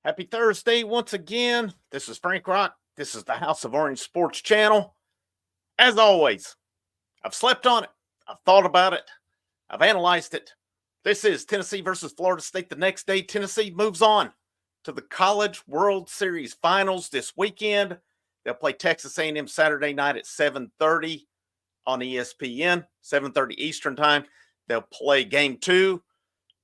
Happy Thursday once again. This is Frank Rock. This is the House of Orange Sports Channel. As always, I've slept on it. I've thought about it. I've analyzed it. This is Tennessee versus Florida State. The next day, Tennessee moves on to the College World Series Finals this weekend. They'll play Texas A&M Saturday night at 7:30 on ESPN, 7:30 Eastern Time. They'll play Game 2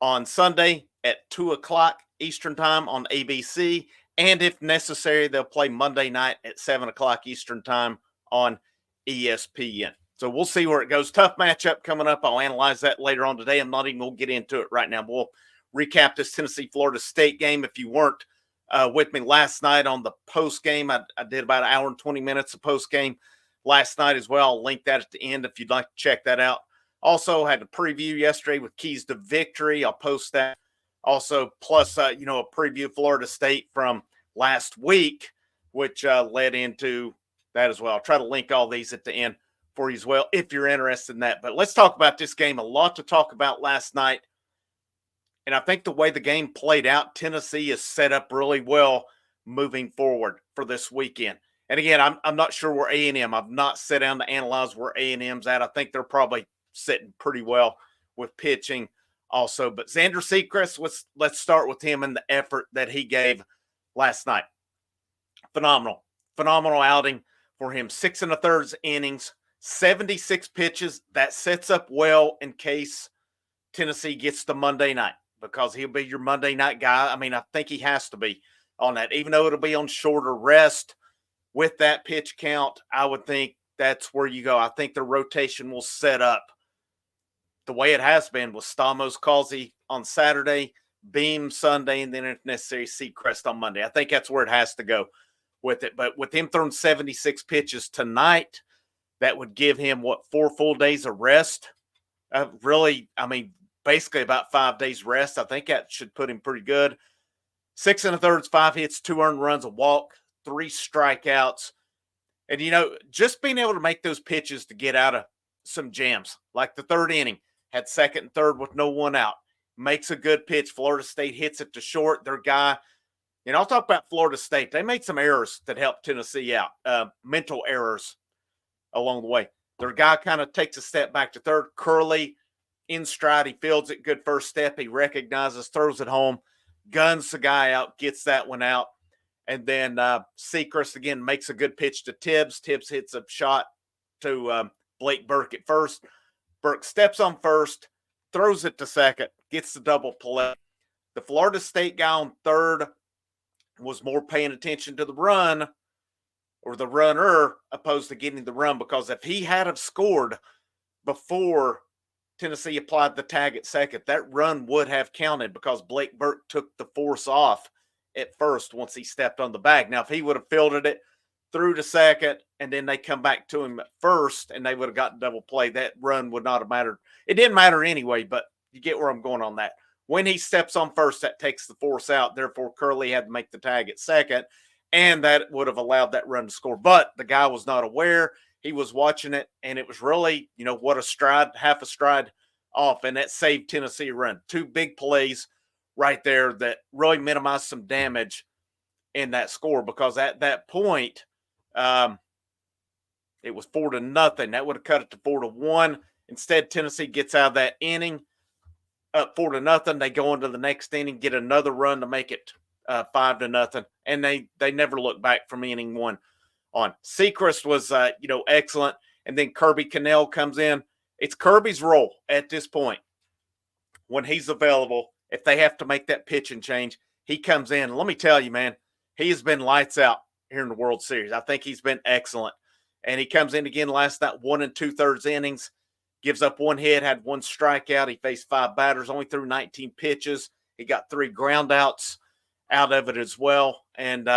on Sunday at 2 o'clock Eastern Time on ABC. And if necessary, they'll play Monday night at 7 o'clock Eastern Time on ESPN. So we'll see where it goes. Tough matchup coming up. I'll analyze that later on today. I'm not even going to get into it right now. We'll recap this Tennessee-Florida State game. If you weren't with me last night on the post game, I did about an hour and 20 minutes of post game last night as well. I'll link that at the end if you'd like to check that out. Also had a preview yesterday with keys to victory. I'll post that. Also, plus, a preview of Florida State from last week, which led into that as well. I'll try to link all these at the end for you as well, if you're interested in that. But let's talk about this game. A lot to talk about last night. And I think the way the game played out, Tennessee is set up really well moving forward for this weekend. And again, I'm not sure where A&M. I've not sat down to analyze where A&M's at. I think they're probably sitting pretty well with pitching also. But Xander Sechrist, let's start with him and the effort that he gave last night. Phenomenal outing for him. 6 1/3 innings, 76 pitches. That sets up well in case Tennessee gets to Monday night, because he'll be your Monday night guy. I mean, I think he has to be on that, even though it'll be on shorter rest. With that pitch count, I would think that's where you go. I think the rotation will set up the way it has been with Stamos Causey on Saturday, Beam Sunday, and then if necessary, Sechrist on Monday. I think that's where it has to go with it. But with him throwing 76 pitches tonight, that would give him, 4 full days of rest? Basically about 5 days rest. I think that should put him pretty good. 6 1/3, 5 hits, 2 earned runs, a walk, 3 strikeouts. And, just being able to make those pitches to get out of some jams, like the third inning, had second and third with no one out, makes a good pitch. Florida State hits it to short. Their guy, and I'll talk about Florida State. They made some errors that helped Tennessee out, mental errors along the way. Their guy kind of takes a step back to third. Curley in stride. He fields it. Good first step. He recognizes, throws it home, guns the guy out, gets that one out. And then Sechrist again makes a good pitch to Tibbs. Tibbs hits a shot to Blake Burke at first. Burke steps on first, throws it to second, gets the double play. The Florida State guy on third was more paying attention to the run, or the runner, opposed to getting the run, because if he had have scored before Tennessee applied the tag at second, that run would have counted, because Blake Burke took the force off at first once he stepped on the bag. Now, if he would have fielded it, through to second, and then they come back to him at first, and they would have gotten double play, that run would not have mattered. It didn't matter anyway, but you get where I'm going on that. When he steps on first, that takes the force out. Therefore, Curley had to make the tag at second, and that would have allowed that run to score. But the guy was not aware. He was watching it, and it was really, what a stride, half a stride off, and that saved Tennessee a run. 2 big plays right there that really minimized some damage in that score, because at that point, it was 4-0. That would have cut it to 4-1. Instead, Tennessee gets out of that inning up 4-0. They go into the next inning, get another run to make it 5-0, and they never look back from inning 1 on. Sechrist was excellent, and then Kirby Cannell comes in. It's Kirby's role at this point when he's available. If they have to make that pitching change, he comes in. Let me tell you, man, he has been lights out here in the World Series. I think he's been excellent. And he comes in again last night, 1 2/3 innings, gives up 1 hit, had 1 strikeout. He faced 5 batters, only threw 19 pitches. He got 3 groundouts out of it as well. And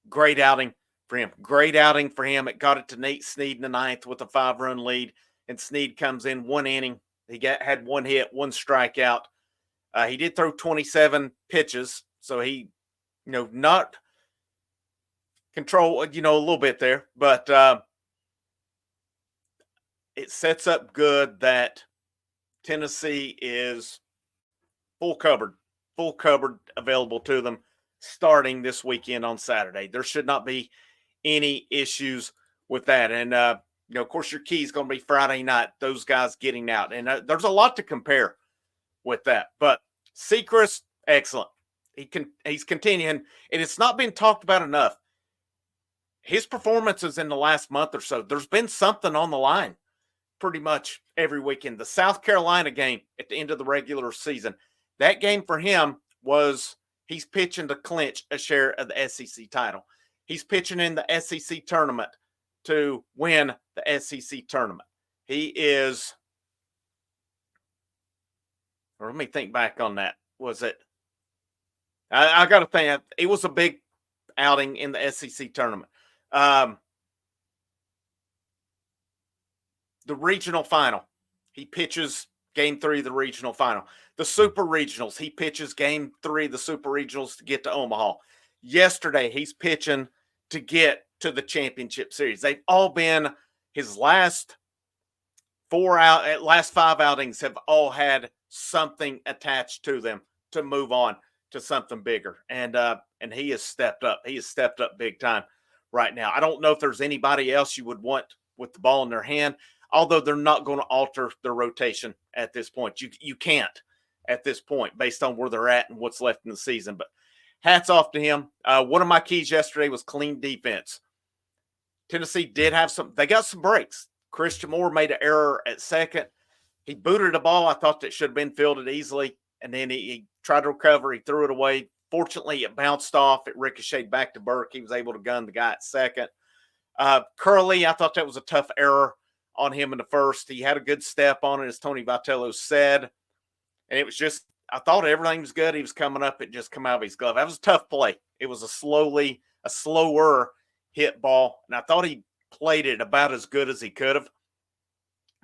great outing for him. Great outing for him. It got it to Nate Snead in the 9th with a 5-run lead. And Snead comes in 1 inning. He had 1 hit, 1 strikeout. He did throw 27 pitches, so he, not control, a little bit there, but it sets up good that Tennessee is full covered full cupboard available to them starting this weekend on Saturday. There should not be any issues with that. And, of course, your key is going to be Friday night, those guys getting out. And there's a lot to compare with that. But Sechrist, excellent. He's continuing, and it's not been talked about enough. His performances in the last month or so, there's been something on the line pretty much every weekend. The South Carolina game at the end of the regular season, that game for him was he's pitching to clinch a share of the SEC title. He's pitching in the SEC tournament to win the SEC tournament. He is, let me think back on that. Was it? I got to think. It was a big outing in the SEC tournament. The regional final, he pitches game 3 of the regional final. The super regionals, he pitches game 3 of the super regionals to get to Omaha. Yesterday, he's pitching to get to the championship series. They've all been his last 5 outings have all had something attached to them to move on to something bigger. And he has stepped up. He has stepped up big time right now. I don't know if there's anybody else you would want with the ball in their hand, although they're not going to alter their rotation at this point. You can't at this point based on where they're at and what's left in the season. But hats off to him. One of my keys yesterday was clean defense. Tennessee did have they got some breaks. Christian Moore made an error at second. He booted the ball. I thought that should have been fielded easily. And then he tried to recover. He threw it away. Fortunately, it bounced off. It ricocheted back to Burke. He was able to gun the guy at second. Curley, I thought that was a tough error on him in the first. He had a good step on it, as Tony Vitello said. And it was just, I thought everything was good. He was coming up. It just come out of his glove. That was a tough play. It was a slower hit ball. And I thought he played it about as good as he could have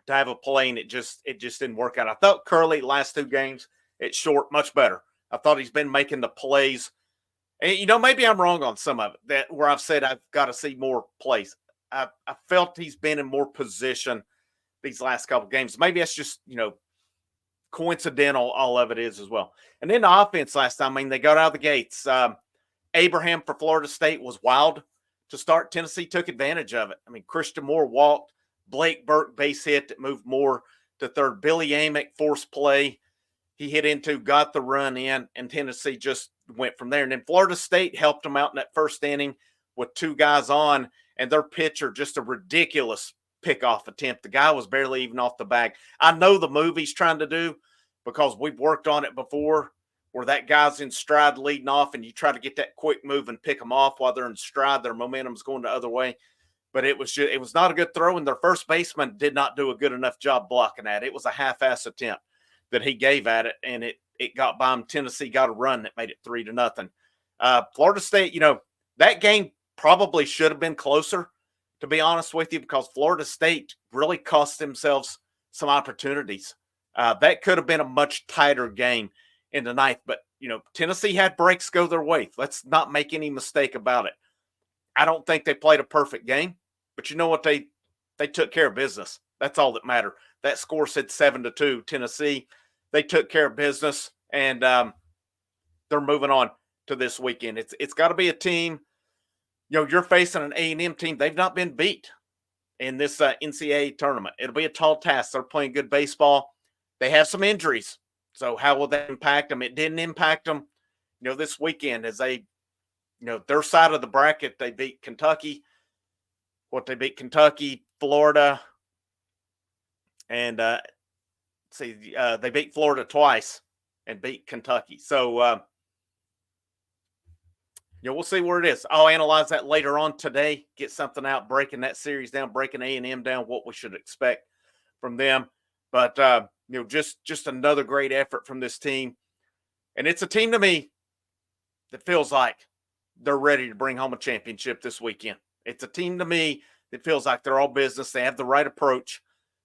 to have a play, and it just didn't work out. I thought Curley last 2 games at short much better. I thought he's been making the plays. And, maybe I'm wrong on some of it, that where I've said I've got to see more plays. I felt he's been in more position these last couple of games. Maybe that's just, coincidental. All of it is as well. And then the offense last time, they got out of the gates. Abraham for Florida State was wild to start. Tennessee took advantage of it. Christian Moore walked. Blake Burke base hit that moved Moore to third. Billy Amick forced play. He hit into, got the run in, and Tennessee just went from there. And then Florida State helped them out in that first inning with 2 guys on, and their pitcher, just a ridiculous pickoff attempt. The guy was barely even off the bag. I know the move he's trying to do because we've worked on it before where that guy's in stride leading off, and you try to get that quick move and pick them off while they're in stride. Their momentum's going the other way. But it was not a good throw, and their first baseman did not do a good enough job blocking that. It was a half-ass attempt that he gave at it, and it got by him. Tennessee got a run that made it 3-0. Florida State, that game probably should have been closer, to be honest with you, because Florida State really cost themselves some opportunities. That could have been a much tighter game in the ninth, but, Tennessee had breaks go their way. Let's not make any mistake about it. I don't think they played a perfect game, but you know what? They took care of business. That's all that mattered. That score said 7-2 Tennessee. They took care of business, and they're moving on to this weekend. It's got to be a team. You're facing an A&M team. They've not been beat in this NCAA tournament. It'll be a tall task. They're playing good baseball. They have some injuries. So how will that impact them? It didn't impact them, this weekend as they, their side of the bracket, they beat Kentucky. They beat Kentucky, Florida, and they beat Florida twice and beat Kentucky. So, we'll see where it is. I'll analyze that later on today, get something out, breaking that series down, breaking A&M down, what we should expect from them. But, just another great effort from this team. And it's a team to me that feels like they're ready to bring home a championship this weekend. It's a team to me that feels like they're all business. They have the right approach.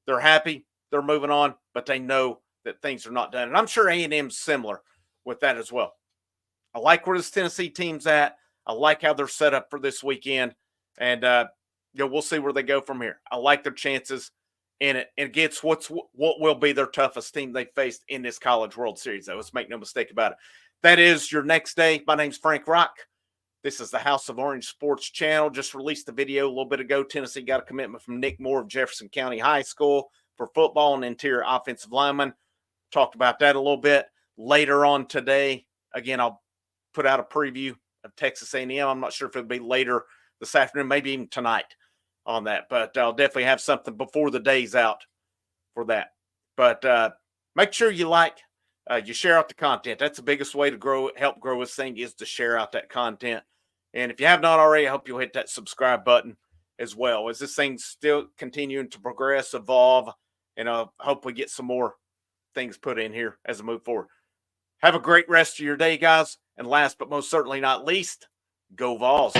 They're happy. They're moving on, but they know that things are not done. And I'm sure A&M's similar with that as well. I like where this Tennessee team's at. I like how they're set up for this weekend. And, we'll see where they go from here. I like their chances in it against what will be their toughest team they faced in this College World Series. Though, let's make no mistake about it. That is your next day. My name's Frank Rock. This is the House of Orange Sports Channel. Just released the video a little bit ago. Tennessee got a commitment from Nick Moore of Jefferson County High School for football and interior offensive lineman. Talked about that a little bit. Later on today, again, I'll put out a preview of Texas A&M. I'm not sure if it'll be later this afternoon, maybe even tonight on that. But I'll definitely have something before the day's out for that. But make sure you you share out the content. That's the biggest way to help grow this thing is to share out that content. And if you have not already, I hope you'll hit that subscribe button as well. As this thing's still continuing to progress, evolve, and I hope we get some more things put in here as we move forward. Have a great rest of your day, guys. And last but most certainly not least, go Vols.